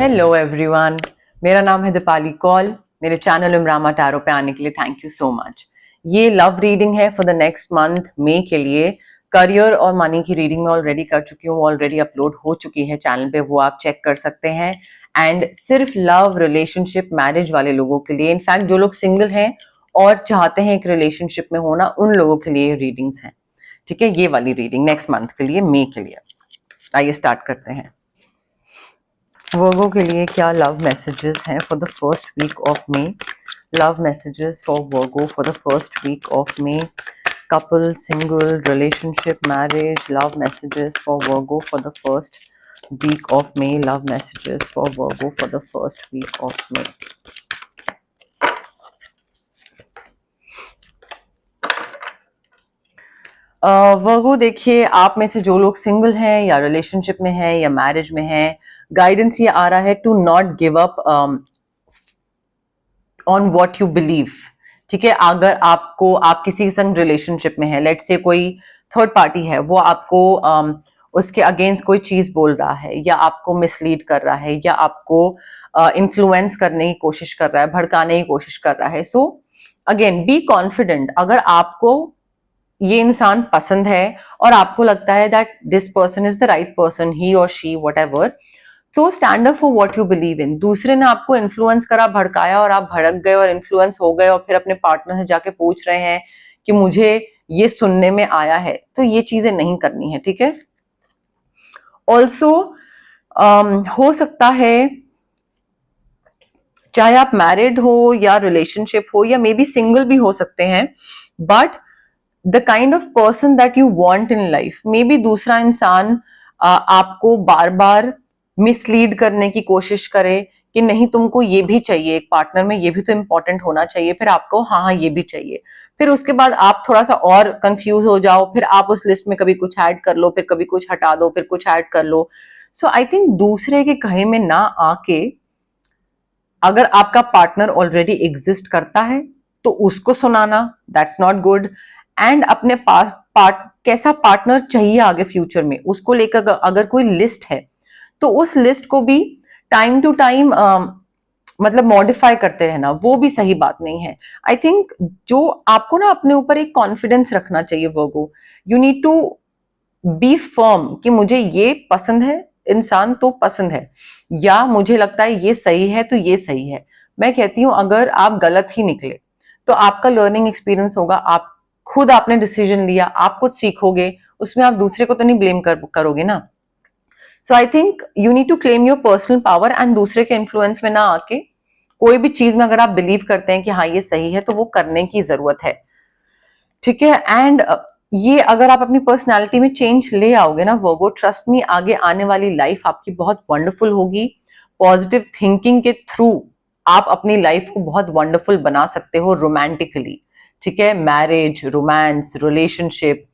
Hello everyone, मेरा नाम है दीपाली कौल। मेरे चैनल इमरामा टैरो पे आने के लिए थैंक यू सो मच। ये लव रीडिंग है फॉर द नेक्स्ट मंथ मई के लिए। करियर और मनी की रीडिंग में ऑलरेडी कर चुकी हूँ, ऑलरेडी अपलोड हो चुकी है चैनल पे, वो आप चेक कर सकते हैं। एंड सिर्फ लव, रिलेशनशिप, मैरिज वाले लोगों के लिए, इनफैक्ट जो लोग सिंगल हैं और चाहते हैं एक रिलेशनशिप में होना, उन लोगों के लिए रीडिंग्स हैं। ठीक है, ये वाली रीडिंग नेक्स्ट मंथ के लिए, मई के लिए। आइए स्टार्ट करते हैं। वर्गो के लिए क्या लव मैसेजेस हैं for the first week of May? Love messages for Virgo for the first week of May. Couple, single, relationship, marriage, love messages for Virgo for the first week of May. Love messages for Virgo for the first week of May. Virgo देखिए, आप में से जो लोग single हैं या relationship में हैं या मैरिज में हैं, गाइडेंस ये आ रहा है to not give up on what you believe. ठीक है, अगर आप किसी संग रिलेशनशिप में है, लेट्स से कोई थर्ड पार्टी है, वो आपको उसके अगेंस्ट कोई चीज बोल रहा है या आपको मिसलीड कर रहा है या आपको इन्फ्लुएंस करने की कोशिश कर रहा है, भड़काने की कोशिश कर रहा है, सो अगेन बी कॉन्फिडेंट। अगर आपको ये इंसान पसंद है और आपको लगता है that this person is the right person, he or she whatever, तो stand up for what you believe in. दूसरे ने आपको इन्फ्लुएंस करा, भड़काया और आप भड़क गए और इन्फ्लुएंस हो गए और फिर अपने पार्टनर से जाके पूछ रहे हैं कि मुझे ये सुनने में आया है, तो ये चीजें नहीं करनी है। ठीक है, ऑल्सो हो सकता है चाहे आप मैरिड हो या रिलेशनशिप हो या मे बी सिंगल भी हो सकते हैं, but the kind of person that you want in life, may be दूसरा इंसान आपको बार बार मिसलीड करने की कोशिश करे कि नहीं तुमको ये भी चाहिए, एक पार्टनर में ये भी तो इंपॉर्टेंट होना चाहिए, फिर आपको हाँ हाँ ये भी चाहिए, फिर उसके बाद आप थोड़ा सा और कंफ्यूज हो जाओ, फिर आप उस लिस्ट में कभी कुछ ऐड कर लो, फिर कभी कुछ हटा दो, फिर कुछ ऐड कर लो। सो आई थिंक दूसरे के कहे में ना आके, अगर आपका पार्टनर ऑलरेडी एग्जिस्ट करता है तो उसको सुनाना, दैट्स नॉट गुड। एंड अपने पास कैसा पार्टनर चाहिए आगे फ्यूचर में, उसको लेकर अगर कोई लिस्ट है तो उस लिस्ट को भी टाइम टू टाइम मतलब मॉडिफाई करते रहना, वो भी सही बात नहीं है। आई थिंक जो आपको ना अपने ऊपर एक कॉन्फिडेंस रखना चाहिए Virgo. You need to be firm कि मुझे ये पसंद है, इंसान तो पसंद है, या मुझे लगता है ये सही है तो ये सही है। मैं कहती हूं अगर आप गलत ही निकले तो आपका लर्निंग एक्सपीरियंस होगा, आप खुद आपने डिसीजन लिया, आप कुछ सीखोगे, उसमें आप दूसरे को तो नहीं ब्लेम करोगे ना। So I think you need to claim your personal power and दूसरे के इन्फ्लुएंस में ना आके कोई भी चीज में अगर आप बिलीव करते हैं कि हाँ ये सही है तो वो करने की जरूरत है। ठीक है, एंड ये अगर आप अपनी पर्सनालिटी में चेंज ले आओगे ना वर्गो, ट्रस्ट मी, आगे आने वाली लाइफ आपकी बहुत वंडरफुल होगी। पॉजिटिव थिंकिंग के थ्रू आप अपनी लाइफ को बहुत वंडरफुल बना सकते हो रोमांटिकली। ठीक है, मैरिज, रोमांस, रिलेशनशिप,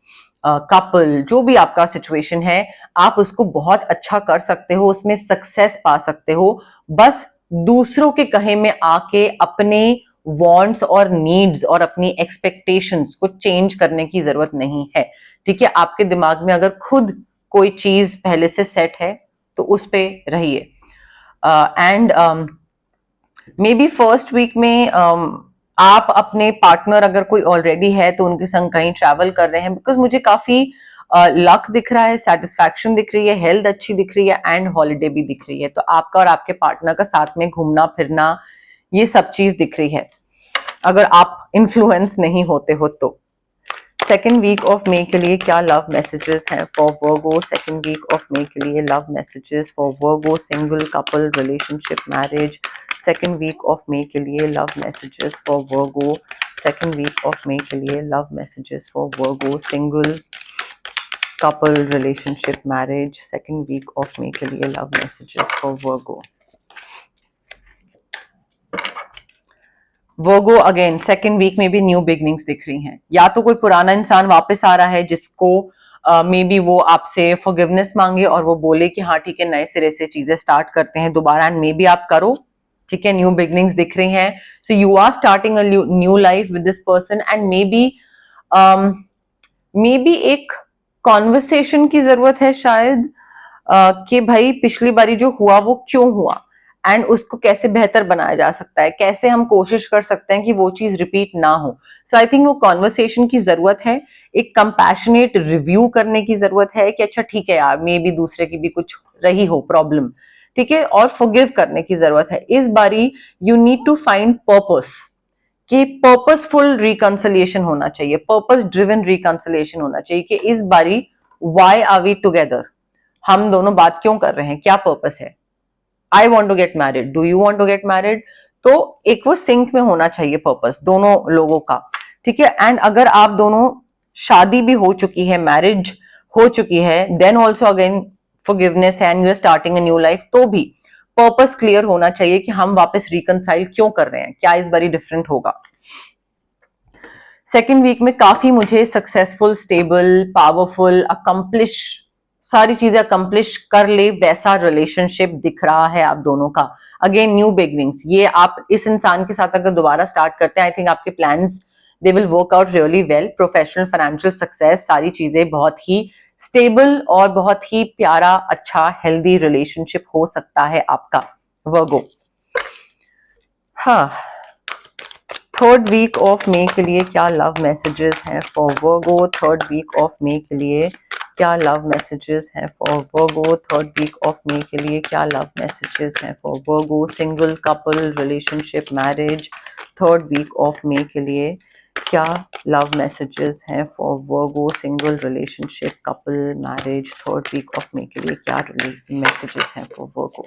कपल, जो भी आपका सिचुएशन है, आप उसको बहुत अच्छा कर सकते हो, उसमें सक्सेस पा सकते हो। बस दूसरों के कहे में आके अपने वांट्स और नीड्स और अपनी एक्सपेक्टेशंस को चेंज करने की जरूरत नहीं है। ठीक है, आपके दिमाग में अगर खुद कोई चीज पहले से सेट है तो उस पे रहिए। And maybe first week में आप अपने पार्टनर अगर कोई ऑलरेडी है तो उनके संग कहीं ट्रैवल कर रहे हैं, बिकॉज मुझे काफी लक दिख रहा है, सेटिस्फैक्शन दिख रही है, हेल्थ अच्छी दिख रही है एंड हॉलीडे भी दिख रही है। तो आपका और आपके पार्टनर का साथ में घूमना फिरना, ये सब चीज दिख रही है अगर आप इन्फ्लुएंस नहीं होते हो तो। सेकेंड वीक ऑफ मे के लिए क्या लव मैसेजेस हैं for Virgo? Second week of May के लिए love messages for Virgo, single, couple, relationship, marriage. Second week of May के लिए love messages for Virgo. Second week of May के लिए love messages for Virgo, single, couple, relationship, marriage. Second week of May के लिए love messages for Virgo. Virgo again second week में भी new beginnings दिख रही हैं। या तो कोई पुराना इंसान वापस आ रहा है जिसको मे बी वो आपसे फॉरगिवनेस मांगे और वो बोले कि हाँ ठीक है, नए सिरे से चीजें स्टार्ट करते हैं दोबारा, एंड मे बी आप करो। ठीक है, न्यू बिगनिंग्स दिख रही हैं। So you are starting a new life with this person and maybe एक कॉन्वर्सेशन की जरूरत है शायद, कि भाई पिछली बारी जो हुआ वो क्यों हुआ, एंड उसको कैसे बेहतर बनाया जा सकता है, कैसे हम कोशिश कर सकते हैं कि वो चीज रिपीट ना हो. सो आई थिंक वो कॉन्वर्सेशन की जरूरत है, एक कंपैशनेट रिव्यू करने की जरूरत है कि अच्छा ठीक है यार, मे भी दूसरे की भी कुछ रही हो प्रॉब्लम, ठीक है, और फॉरगिव करने की जरूरत है. इस बारी you need to find purpose, कि पर्पसफुल रिकंसिलिएशन होना चाहिए, पर्पस ड्रिवन रिकंसिलिएशन होना चाहिए कि इस बारी व्हाई आर वी टुगेदर, हम दोनों बात क्यों कर रहे हैं, क्या पर्पस है. I want to get married, do you want to get married, तो एक वो सिंक में होना चाहिए पर्पस दोनों लोगों का, ठीक है. एंड अगर आप दोनों शादी भी हो चुकी है, मैरिज हो चुकी है, then also again forgiveness and you are starting a new life, तो भी पर्पस क्लियर होना चाहिए कि हम वापस रिकंसाइल क्यों कर रहे हैं, क्या इस बारी डिफरेंट होगा. सेकेंड वीक में काफी मुझे सक्सेसफुल, स्टेबल, पावरफुल, अकम्प्लिश, सारी चीजें अकम्प्लिश कर ले वैसा रिलेशनशिप दिख रहा है आप दोनों का. अगेन न्यू बिगनिंग्स, ये आप इस इंसान के साथ अगर दोबारा स्टार्ट करते हैं, आई थिंक आपके plans they will work out really well. Professional, financial success, सारी चीजें बहुत ही स्टेबल और बहुत ही प्यारा, अच्छा, हेल्दी रिलेशनशिप हो सकता है आपका वर्गो. हाँ, थर्ड वीक ऑफ मे के लिए क्या लव मैसेजेस हैं for Virgo. Third week of May के लिए क्या लव मैसेजेस हैं for Virgo. Third week of May के लिए क्या लव मैसेजेस हैं for Virgo. Single, couple, relationship, marriage. Third week of May के लिए क्या लव मैसेजेस हैं for Virgo. Single, relationship, couple, marriage. Third week of May के लिए क्या मैसेजेस हैं फॉर वर्गो.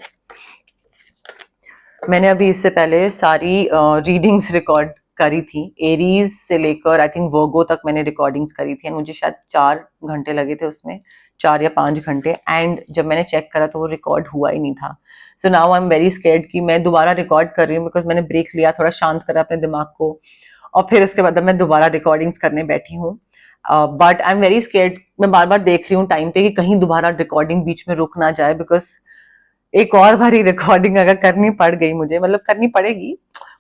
मैंने अभी इससे पहले सारी रीडिंग्स रिकॉर्ड करी थी, एरीज से लेकर आई थिंक वर्गो तक मैंने रिकॉर्डिंग्स करी थी. मुझे शायद 4 घंटे लगे थे उसमें, 4 या 5 घंटे. एंड जब मैंने चेक करा तो वो रिकॉर्ड हुआ ही नहीं था. So now I am very scared कि मैं दोबारा रिकॉर्ड कर रही हूँ, बिकॉज मैंने ब्रेक लिया, थोड़ा शांत करा अपने दिमाग को, और फिर उसके बाद मैं दोबारा रिकॉर्डिंग्स करने बैठी हूँ. But I am very scared, मैं बार बार देख रही हूँ टाइम पे कि कहीं दोबारा रिकॉर्डिंग बीच में रुक ना जाए, बिकॉज एक और बारी रिकॉर्डिंग अगर करनी पड़ गई मुझे, मतलब करनी पड़ेगी,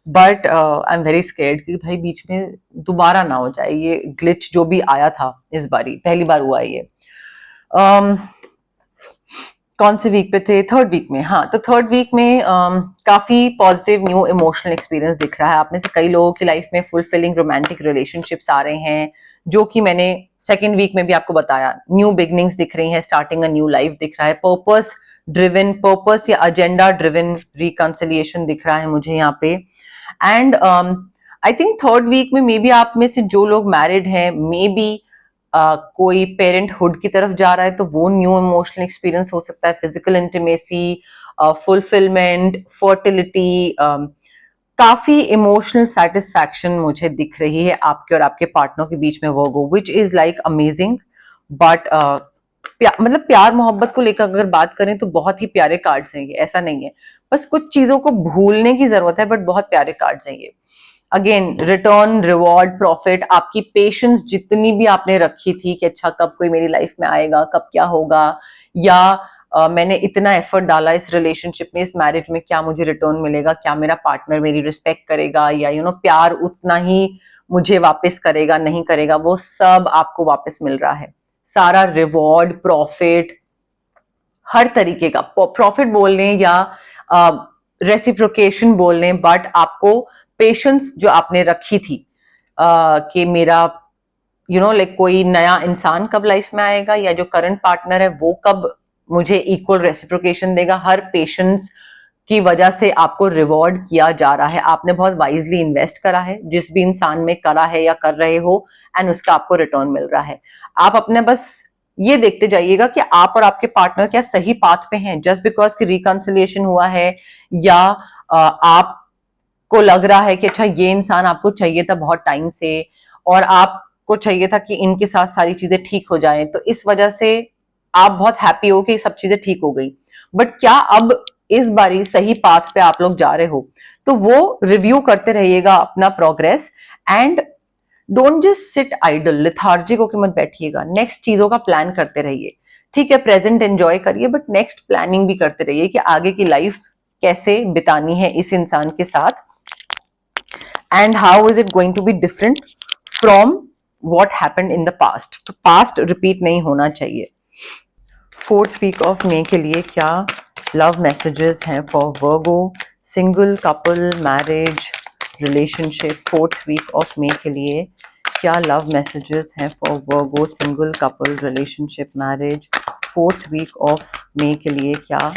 but I am very scared कि भाई बीच में दोबारा ना हो जाए ये ग्लिच जो भी आया था इस बारी, पहली बार हुआ ये. कौन से वीक पे थे? थर्ड वीक में. हाँ, तो थर्ड वीक में काफी पॉजिटिव न्यू इमोशनल एक्सपीरियंस दिख रहा है. आप में से कई लोगों की लाइफ में फुलफिलिंग रोमांटिक रिलेशनशिप्स आ रहे हैं, जो कि मैंने सेकेंड वीक में भी आपको बताया. न्यू बिगनिंग्स दिख रही हैं, स्टार्टिंग अ न्यू लाइफ दिख रहा है, पर्पस ड्रिवन, पर्पस या एजेंडा ड्रिवन रिकंसिलिएशन दिख रहा है मुझे यहाँ पे. And I think third week में मे बी आप में से जो लोग मैरिड हैं, मे बी कोई पेरेंटहुड की तरफ जा रहा है, तो वो न्यू इमोशनल एक्सपीरियंस हो सकता है. फिजिकल इंटीमेसी, फुलफिलमेंट, फर्टिलिटी, काफी इमोशनल सेटिस्फैक्शन मुझे दिख रही है आपके और आपके पार्टनर के बीच में Virgo, which is like amazing. But मतलब प्यार मोहब्बत को लेकर अगर बात करें तो बहुत ही प्यारे कार्ड्स हैं ये, ऐसा नहीं है. बस कुछ चीजों को भूलने की जरूरत है, बट बहुत प्यारे कार्ड्स हैं ये. अगेन रिटर्न, रिवॉर्ड, प्रॉफिट, आपकी पेशेंस जितनी भी आपने रखी थी कि अच्छा कब कोई मेरी लाइफ में आएगा, कब क्या होगा, या मैंने इतना एफर्ट डाला इस रिलेशनशिप में, इस मैरिज में, क्या मुझे रिटर्न मिलेगा, क्या मेरा पार्टनर मेरी रिस्पेक्ट करेगा, या यू नो प्यार उतना ही मुझे वापस करेगा, नहीं करेगा, वो सब आपको वापस मिल रहा है. सारा रिवॉर्ड, प्रॉफिट, हर तरीके का प्रॉफिट बोल लें या रेसिप्रोकेशन बोल लें, बट आपको पेशेंस जो आपने रखी थी कि मेरा यू नो लाइक कोई नया इंसान कब लाइफ में आएगा, या जो करंट पार्टनर है वो कब मुझे इक्वल रेसिप्रोकेशन देगा, हर पेशेंस की वजह से आपको रिवॉर्ड किया जा रहा है. आपने बहुत वाइजली इन्वेस्ट करा है जिस भी इंसान में करा है या कर रहे हो, एंड उसका आपको रिटर्न मिल रहा है. आप अपने बस ये देखते जाइएगा कि आप और आपके पार्टनर क्या सही पाथ पे हैं. जस्ट बिकॉज की रिकंसिलिएशन हुआ है, या आपको लग रहा है कि अच्छा ये इंसान आपको चाहिए था बहुत टाइम से, और आपको चाहिए था कि इनके साथ सारी चीजें ठीक हो जाएं, तो इस वजह से आप बहुत हैप्पी हो कि सब चीजें ठीक हो गई. बट क्या अब इस बारी सही पाथ पे आप लोग जा रहे हो? तो वो रिव्यू करते रहिएगा अपना progress, and don't just sit idle, lethargic होकर मत बैठिएगा. नेक्स्ट चीजों का प्लान करते रहिए. ठीक है, प्रेजेंट एंजॉय करिए, बट नेक्स्ट प्लानिंग भी करते रहिए कि आगे की लाइफ कैसे बितानी है इस इंसान के साथ, and how is it going to be different from what happened in the past. तो पास्ट रिपीट नहीं होना चाहिए. फोर्थ वीक ऑफ मे के लिए क्या लव मैसेजेस हैं for Virgo, single couple, marriage, relationship, 4th week of May के लिए क्या लव मैसेजेस हैं for Virgo, single couple, relationship, marriage, 4th week of May के लिए क्या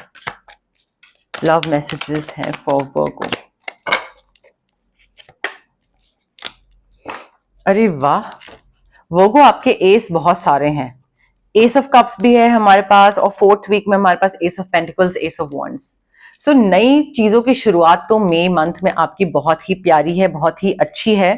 लव मैसेजेस हैं फॉर वर्गो। अरे वाह, वर्गो आपके एस बहुत सारे हैं, एस ऑफ कप्स भी है हमारे पास और 4th वीक में हमारे पास ace of pentacles, ace of wands. So नई चीजों की शुरुआत तो मई मंथ में आपकी बहुत ही प्यारी है, बहुत ही अच्छी है।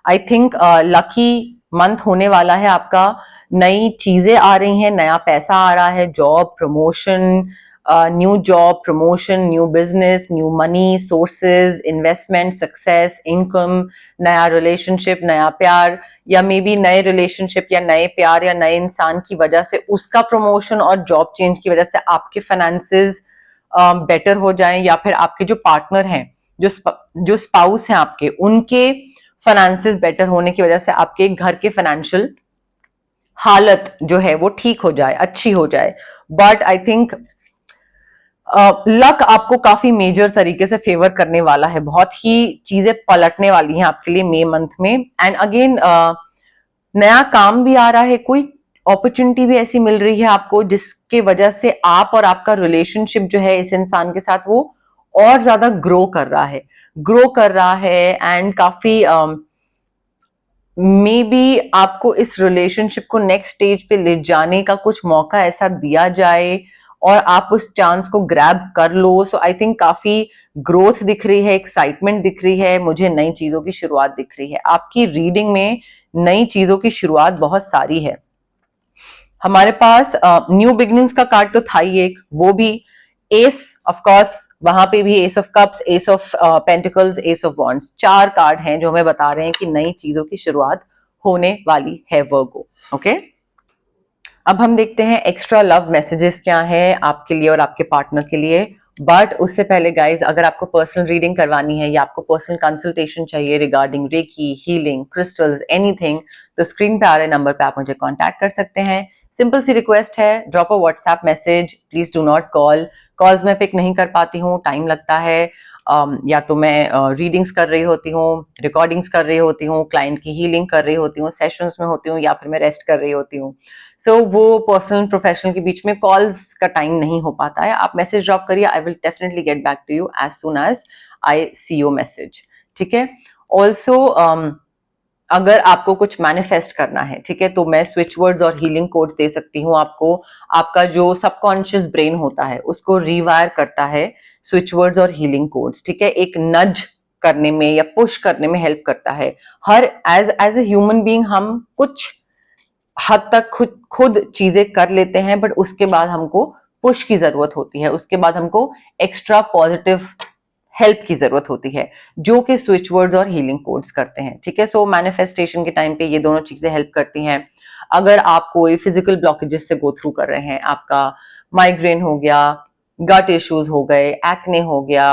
आई थिंक लकी मंथ होने वाला है आपका। नई चीजें आ रही हैं, नया पैसा आ रहा है, job, promotion, new job, promotion, new business, new money sources, investment, success, income, नया रिलेशनशिप, नया प्यार, या मे बी नए रिलेशनशिप या नए प्यार या नए इंसान की वजह से उसका प्रमोशन और जॉब चेंज की वजह से आपके फाइनेंसेस बेटर हो जाएं, या फिर आपके जो पार्टनर हैं, जो स्पाउस हैं आपके, उनके फाइनेंसेस बेटर होने की वजह से आपके घर के फाइनेंशियल हालत जो है वो ठीक हो जाए, अच्छी हो जाए। बट आई थिंक लक आपको काफी मेजर तरीके से फेवर करने वाला है, बहुत ही चीजें पलटने वाली हैं आपके लिए मई मंथ में। एंड अगेन नया काम भी आ रहा है, कोई अपॉर्चुनिटी भी ऐसी मिल रही है आपको जिसके वजह से आप और आपका रिलेशनशिप जो है इस इंसान के साथ वो और ज्यादा ग्रो कर रहा है, एंड काफी मे बी आपको इस रिलेशनशिप को नेक्स्ट स्टेज पे ले जाने का कुछ मौका ऐसा दिया जाए और आप उस चांस को ग्रैब कर लो। सो आई थिंक काफी ग्रोथ दिख रही है, एक्साइटमेंट दिख रही है, मुझे नई चीजों की शुरुआत दिख रही है। आपकी रीडिंग में नई चीजों की शुरुआत बहुत सारी है। हमारे पास न्यू बिगनिंग्स का कार्ड तो था ही एक, वो भी एस ऑफ कोर्स, वहां पे भी S of cups, S of pentacles, ace of wands, 4 card हैं जो हमें बता रहे हैं कि नई चीजों की शुरुआत होने वाली है वर्गो। ओके, अब हम देखते हैं एक्स्ट्रा लव मैसेजेस क्या हैं आपके लिए और आपके पार्टनर के लिए। बट उससे पहले गाइज, अगर आपको पर्सनल रीडिंग करवानी है या आपको पर्सनल कंसल्टेशन चाहिए regarding reiki, healing, crystals, anything, तो स्क्रीन पे आ रहे नंबर पे आप मुझे कांटेक्ट कर सकते हैं। सिंपल सी रिक्वेस्ट है, drop a WhatsApp message, please do not call. Calls मैं पिक नहीं कर पाती हूँ, टाइम लगता है, या तो मैं रीडिंग्स कर रही होती हूँ, रिकॉर्डिंग्स कर रही होती हूँ, क्लाइंट की हीलिंग कर रही होती हूँ, सेशंस में होती हूँ, या फिर मैं रेस्ट कर रही होती हूँ। सो वो पर्सनल प्रोफेशनल के बीच में कॉल्स का टाइम नहीं हो पाता है। आप मैसेज ड्रॉप करिए, I will definitely get back to you as soon as I see your message. ठीक है, ऑल्सो अगर आपको कुछ मैनिफेस्ट करना है, ठीक है, तो मैं स्विच वर्ड्स और हीलिंग कोड्स दे सकती हूँ आपको। आपका जो सबकॉन्शियस ब्रेन होता है उसको रिवायर करता है स्विच वर्ड्स और हीलिंग कोड्स। ठीक है, एक नज करने में या पुश करने में हेल्प करता है। हर एज ए ह्यूमन बीइंग हम कुछ हद तक खुद चीजें कर लेते हैं, बट उसके बाद हमको पुश की जरूरत होती है, उसके बाद हमको एक्स्ट्रा पॉजिटिव हेल्प की जरूरत होती है, जो कि स्विच वर्ड्स और हीलिंग कोड्स करते हैं। ठीक है, सो मैनिफेस्टेशन के टाइम पे ये दोनों चीजें हेल्प करती हैं। अगर आप कोई फिजिकल ब्लॉकेजेस से गो थ्रू कर रहे हैं, आपका माइग्रेन हो गया, गट इश्यूज हो गए, एक्ने हो गया,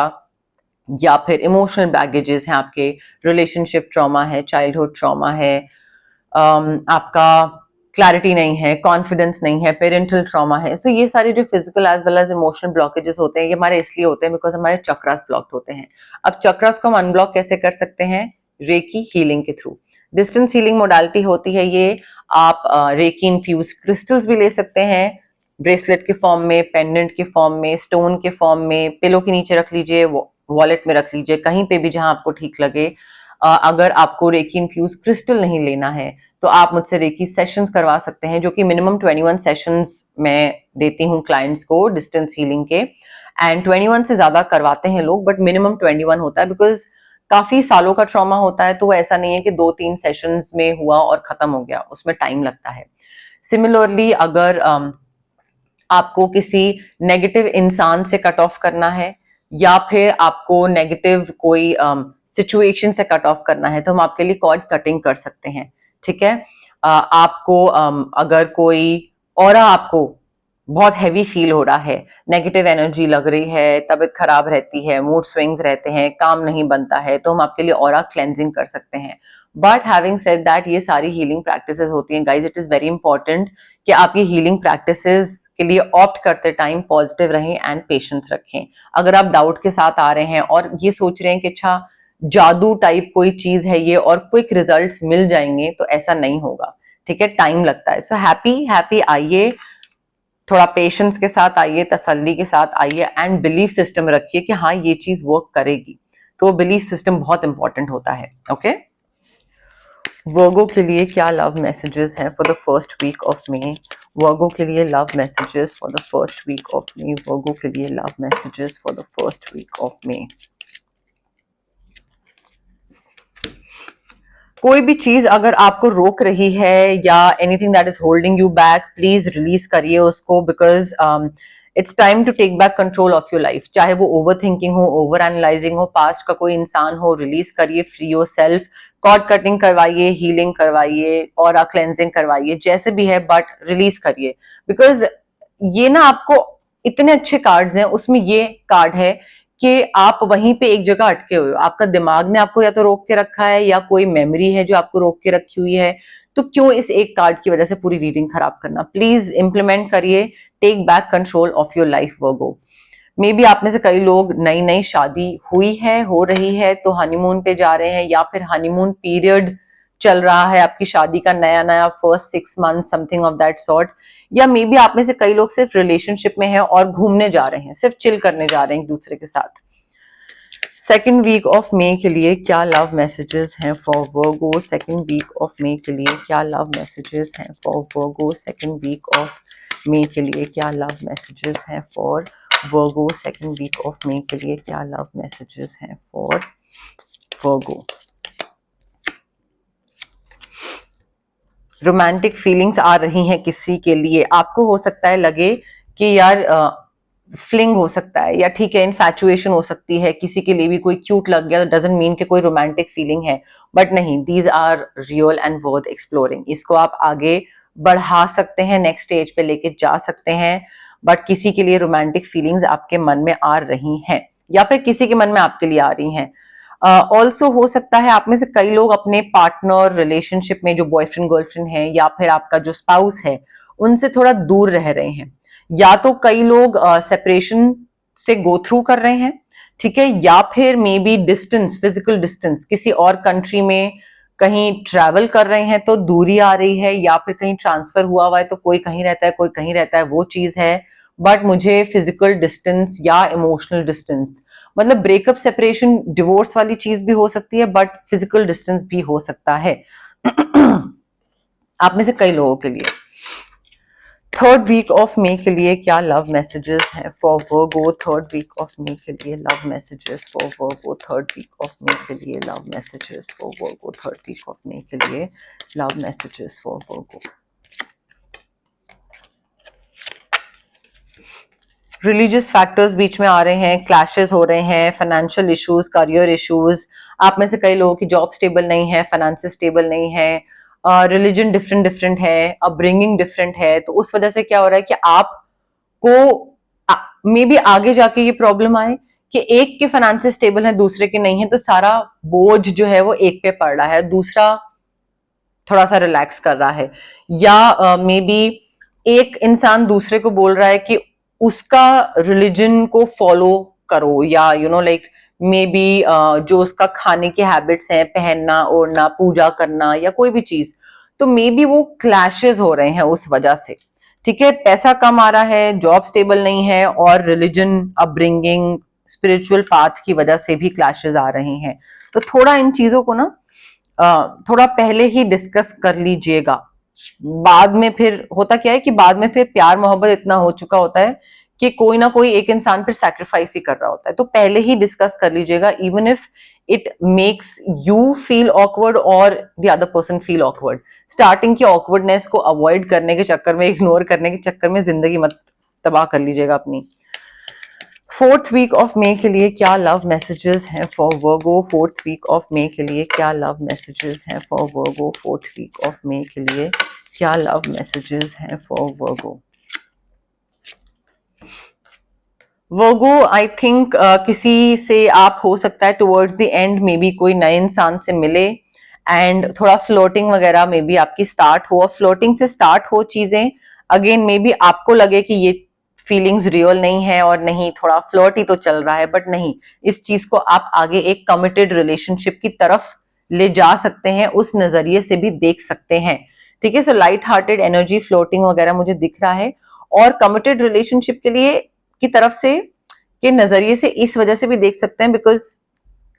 या फिर इमोशनल बैगेजेस हैं आपके, रिलेशनशिप ट्रॉमा है, चाइल्डहुड ट्रॉमा है, आपका क्लैरिटी नहीं है, कॉन्फिडेंस नहीं है, पेरेंटल ट्रॉमा है, सो ये सारे जो physical as well as emotional blockages होते हैं, ये हमारे इसलिए होते हैं बिकॉज हमारे चक्रास ब्लॉक्ड होते हैं। अब चक्रास को हम अनब्लॉक कैसे कर सकते हैं? रेकी हीलिंग के थ्रू। डिस्टेंस हीलिंग मोडालिटी होती है ये। आप रेकी इन्फ्यूज क्रिस्टल्स भी ले सकते हैं, ब्रेसलेट के फॉर्म में, पेंडेंट के फॉर्म में, स्टोन के फॉर्म में, पिलो के नीचे रख लीजिए, वॉलेट में रख लीजिए, कहीं पे भी जहां आपको ठीक लगे। अगर आपको रेकी इन्फ्यूज क्रिस्टल नहीं लेना है तो आप मुझसे रेकी सेशंस करवा सकते हैं, जो कि मिनिमम 21 सेशंस मैं देती हूँ क्लाइंट्स को डिस्टेंस हीलिंग के। एंड 21 से ज्यादा करवाते हैं लोग, बट मिनिमम 21 होता है बिकॉज काफी सालों का ट्रॉमा होता है, तो ऐसा नहीं है कि 2-3 सेशंस में हुआ और खत्म हो गया, उसमें टाइम लगता है। सिमिलरली अगर आपको किसी नेगेटिव इंसान से कट ऑफ करना है या फिर आपको नेगेटिव कोई सिचुएशन से कट ऑफ करना है, तो हम आपके लिए कॉर्ड कटिंग कर सकते हैं। ठीक है, आपको अगर कोई ऑरा आपको बहुत हैवी फील हो रहा है, नेगेटिव एनर्जी लग रही है, तबीयत खराब रहती है, मूड स्विंग्स रहते हैं, काम नहीं बनता है, तो हम आपके लिए ऑरा क्लेंजिंग कर सकते हैं। बट हैविंग सेड दैट, ये सारी हीलिंग प्रैक्टिसेस होती हैं guys, it is very important कि आप ये हीलिंग प्रैक्टिसेस के लिए ऑप्ट करते टाइम पॉजिटिव रहें एंड पेशेंस रखें। अगर आप डाउट के साथ आ रहे हैं और ये सोच रहे हैं कि अच्छा जादू टाइप कोई चीज है ये और क्विक रिजल्ट्स मिल जाएंगे, तो ऐसा नहीं होगा, ठीक है, टाइम लगता है। सो हैप्पी आइए, थोड़ा पेशेंस के साथ आइए, तसल्ली के साथ आइए एंड बिलीफ सिस्टम रखिए कि हाँ ये चीज वर्क करेगी। तो बिलीफ सिस्टम बहुत इंपॉर्टेंट होता है। ओके, वर्गो के लिए क्या लव मैसेजेस हैं for the first week of May? Virgo के लिए love messages for the first week of May. Virgo के लिए love messages for the first week of May. कोई भी चीज अगर आपको रोक रही है या anything that is holding you back, please release करिए उसको, because it's time to take back control of your life. चाहे वो ओवर थिंकिंग हो, ओवर एनालाइजिंग हो, पास्ट का कोई इंसान हो, रिलीज करिए, free yourself, cord cutting करवाइए, हीलिंग करवाइए, और क्लेंजिंग करवाइए, जैसे भी है, बट रिलीज करिए। बिकॉज ये ना आपको इतने अच्छे कार्ड्स हैं, उसमें ये कार्ड है कि आप वहीं पे एक जगह अटके हुए हो, आपका दिमाग ने आपको या तो रोक के रखा है या कोई मेमोरी है जो आपको रोक के रखी हुई है। तो क्यों इस एक कार्ड की वजह से पूरी रीडिंग खराब करना? प्लीज इंप्लीमेंट करिए, take back control of your life Virgo. Maybe आप में से कई लोग नई नई शादी हुई है, हो रही है, तो हनीमून पे जा रहे हैं, या फिर हनीमून पीरियड चल रहा है आपकी शादी का, नया नया first 6 month something of that sort. या मे बी आप में से कई लोग सिर्फ रिलेशनशिप में हैं और घूमने जा रहे हैं, सिर्फ चिल करने जा रहे हैं एक दूसरे के साथ। सेकेंड वीक ऑफ मे के लिए क्या लव मैसेजेस हैं for Virgo? Second week of May के लिए क्या लव मैसेजेस हैं for Virgo? Second week of May के लिए क्या लव मैसेजेस हैं for Virgo? Second week of May के लिए क्या लव मैसेजेस हैं फॉर वर्गो? रोमांटिक फीलिंग्स आ रही हैं किसी के लिए, आपको हो सकता है लगे कि यार फ्लिंग हो सकता है, या ठीक है इनफैचुएशन हो सकती है, किसी के लिए भी कोई क्यूट लग गया, डजंट मीन कि कोई रोमांटिक फीलिंग है, बट नहीं, these are real and worth exploring. इसको आप आगे बढ़ा सकते हैं, नेक्स्ट स्टेज पे लेके जा सकते हैं, बट किसी के लिए रोमांटिक फीलिंग्स आपके मन में आ रही हैं, या फिर किसी के मन में आपके लिए आ रही हैं। ऑल्सो हो सकता है आप में से कई लोग अपने पार्टनर रिलेशनशिप में, जो बॉयफ्रेंड गर्लफ्रेंड है या फिर आपका जो स्पाउस है, उनसे थोड़ा दूर रह रहे हैं, या तो कई लोग सेपरेशन से गो थ्रू कर रहे हैं, ठीक है, या फिर may be distance, physical distance, किसी और कंट्री में कहीं ट्रैवल कर रहे हैं तो दूरी आ रही है, या फिर कहीं ट्रांसफर हुआ है तो कोई कहीं रहता है कोई कहीं रहता है, वो चीज है, बट मुझे फिजिकल डिस्टेंस या इमोशनल डिस्टेंस, मतलब ब्रेकअप, सेपरेशन, डिवोर्स वाली चीज भी हो सकती है, बट फिजिकल डिस्टेंस भी हो सकता है आप में से कई लोगों के लिए। थर्ड वीक ऑफ मे के लिए क्या लव मैसेजेस हैं for Virgo? Third week of May के लिए love messages for Virgo. Third week of May के लिए love messages for Virgo. Third week of May के लिए love messages for Virgo. Religious factors बीच में आ रहे हैं, क्लैशेस हो रहे हैं, फाइनेंशियल इश्यूज, करियर इश्यूज, आप में से कई लोगों की जॉब स्टेबल नहीं है, फाइनेंसेस स्टेबल नहीं है, रिलीजन डिफरेंट डिफरेंट है, अपब्रिंगिंग डिफरेंट है, तो उस वजह से क्या हो रहा है कि आपको मे बी आगे जाके ये प्रॉब्लम आए कि एक के फाइनेंसेस स्टेबल है, दूसरे के नहीं है, तो सारा बोझ जो है वो एक पे पड़ रहा है, दूसरा थोड़ा सा रिलैक्स कर रहा है, या मे बी एक इंसान दूसरे को बोल रहा है कि उसका रिलीजन को फॉलो करो, या you know like may be जो उसका खाने के हैबिट्स हैं, पहनना ओढ़ना, पूजा करना, या कोई भी चीज, तो मे बी वो क्लैशेस हो रहे हैं उस वजह से, ठीक है, पैसा कम आ रहा है, जॉब स्टेबल नहीं है, और रिलीजन, अपब्रिंगिंग, स्पिरिचुअल पाथ की वजह से भी क्लैशेस आ रहे हैं। तो थोड़ा इन चीजों को ना थोड़ा पहले ही डिस्कस कर लीजिएगा, बाद में फिर होता क्या है कि बाद में फिर प्यार मोहब्बत इतना हो चुका होता है कि कोई ना कोई एक इंसान फिर सैक्रिफाइस ही कर रहा होता है, तो पहले ही डिस्कस कर लीजिएगा, even if it makes you feel awkward or the other person feel awkward. Starting की ऑकवर्डनेस को अवॉइड करने के चक्कर में, इग्नोर करने के चक्कर में जिंदगी मत तबाह कर लीजिएगा अपनी। फोर्थ वीक ऑफ मे के लिए क्या लव मैसेजेस हैं for Virgo? Fourth week of May के लिए क्या लव मैसेजेस हैं for Virgo? Fourth week of May के लिए क्या लव मैसेजेस हैं for Virgo? Virgo I think किसी से आप हो सकता है towards the end maybe कोई नए इंसान से मिले, एंड थोड़ा फ्लोटिंग वगैरह मे बी आपकी स्टार्ट हो, फ्लोटिंग से स्टार्ट हो चीजें, अगेन मे बी आपको लगे कि ये फीलिंग्स रियल नहीं है और नहीं थोड़ा फ्लर्ट ही तो चल रहा है, बट नहीं, इस चीज को आप आगे एक कमिटेड रिलेशनशिप की तरफ ले जा सकते हैं, उस नजरिए से भी देख सकते हैं। ठीक है, so light hearted energy, floating वगैरह मुझे दिख रहा है, और कमिटेड रिलेशनशिप के लिए की तरफ से के नजरिए से इस वजह से भी देख सकते हैं बिकॉज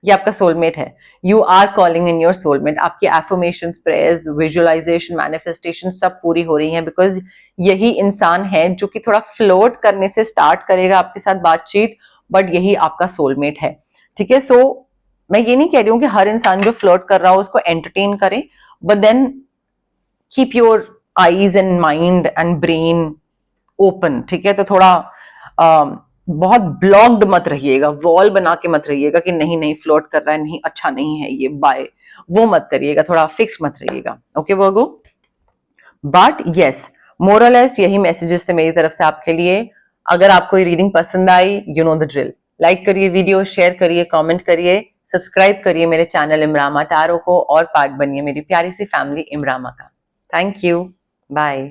ये आपका सोलमेट है। You are calling in your soulmate. आपकी एफर्मेशन, प्रेयर्स, विजुअलाइजेशन, मैनिफेस्टेशन सब पूरी हो रही हैं बिकॉज यही इंसान है जो कि थोड़ा फ्लोट करने से स्टार्ट करेगा आपके साथ बातचीत, बट यही आपका सोलमेट है। ठीक है, सो मैं ये नहीं कह रही हूँ कि हर इंसान जो फ्लोट कर रहा हो उसको एंटरटेन करें, but then keep your eyes and mind and brain open. ठीक है, तो थोड़ा बहुत ब्लॉक्ड मत रहिएगा, वॉल बना के मत रहिएगा कि नहीं नहीं फ्लोट कर रहा है, नहीं अच्छा नहीं है ये, बाय, वो मत करिएगा, थोड़ा फिक्स मत रहिएगा। ओके वर्गो, बट यस, मोरलेस यही मैसेजेस थे मेरी तरफ से आपके लिए। अगर आपको ये रीडिंग पसंद आई, you know the drill, like करिए वीडियो, शेयर करिए, कमेंट करिए, सब्सक्राइब करिए मेरे चैनल इमरामा टैरो को, और पार्ट बनिए मेरी प्यारी सी फैमिली इमरामा का। Thank you, bye.